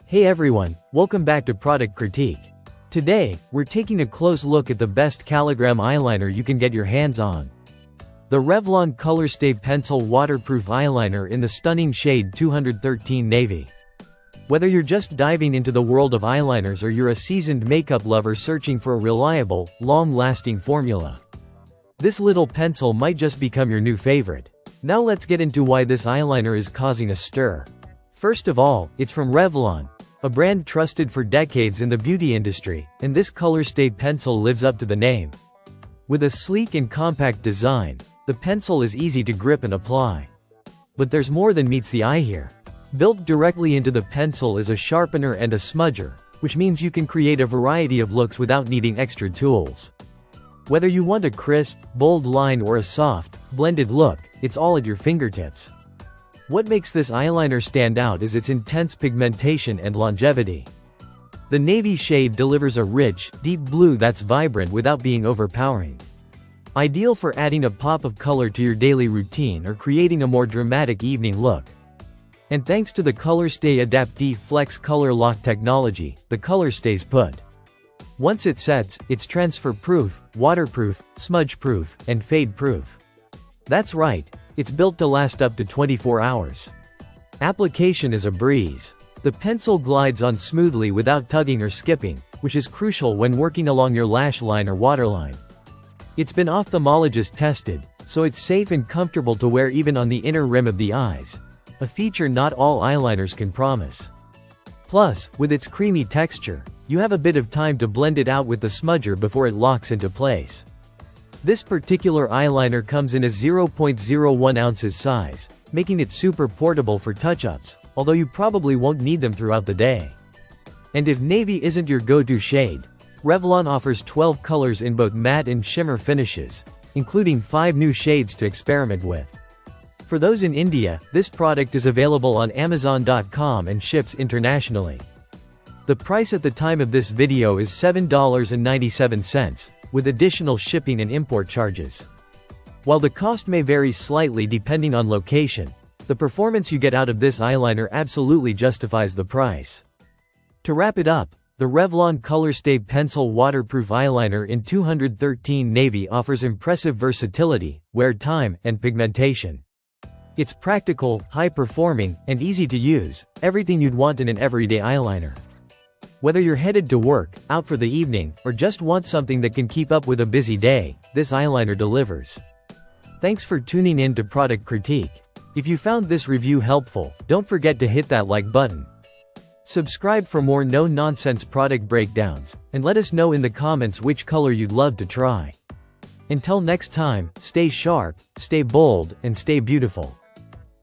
Hey everyone, welcome back to Product Critique. Today, we're taking a close look at the best Caligram eyeliner you can get your hands on. The REVLON ColorStay Pencil Waterproof Eyeliner in the stunning shade 213 Navy. Whether you're just diving into the world of eyeliners or you're a seasoned makeup lover searching for a reliable, long-lasting formula, this little pencil might just become your new favorite. Now let's get into why this eyeliner is causing a stir. First of all, it's from REVLON, a brand trusted for decades in the beauty industry, and this ColorStay pencil lives up to the name. With a sleek and compact design, the pencil is easy to grip and apply. But there's more than meets the eye here. Built directly into the pencil is a sharpener and a smudger, which means you can create a variety of looks without needing extra tools. Whether you want a crisp, bold line or a soft, blended look, it's all at your fingertips. What makes this eyeliner stand out is its intense pigmentation and longevity. The navy shade delivers a rich, deep blue that's vibrant without being overpowering. Ideal for adding a pop of color to your daily routine or creating a more dramatic evening look. And thanks to the ColorStay Adaptive Flex Color Lock technology, the color stays put. Once it sets, it's transfer-proof, waterproof, smudge-proof, and fade-proof. That's right, it's built to last up to 24 hours. Application is a breeze. The pencil glides on smoothly without tugging or skipping, which is crucial when working along your lash line or waterline. It's been ophthalmologist tested, so it's safe and comfortable to wear even on the inner rim of the eyes, a feature not all eyeliners can promise. Plus, with its creamy texture, you have a bit of time to blend it out with the smudger before it locks into place. This particular eyeliner comes in a 0.01 ounces size, making it super portable for touch-ups, although you probably won't need them throughout the day. And if navy isn't your go-to shade, REVLON offers 12 colors in both matte and shimmer finishes, including 5 new shades to experiment with. For those in India, this product is available on Amazon.com and ships internationally. The price at the time of this video is $7.97, with additional shipping and import charges. While the cost may vary slightly depending on location, the performance you get out of this eyeliner absolutely justifies the price. To wrap it up, the REVLON ColorStay Pencil Waterproof Eyeliner in 213 Navy offers impressive versatility, wear time, and pigmentation. It's practical, high-performing, and easy to use, everything you'd want in an everyday eyeliner. Whether you're headed to work, out for the evening, or just want something that can keep up with a busy day, this eyeliner delivers. Thanks for tuning in to Product Critique. If you found this review helpful, don't forget to hit that like button. Subscribe for more no-nonsense product breakdowns, and let us know in the comments which color you'd love to try. Until next time, stay sharp, stay bold, and stay beautiful.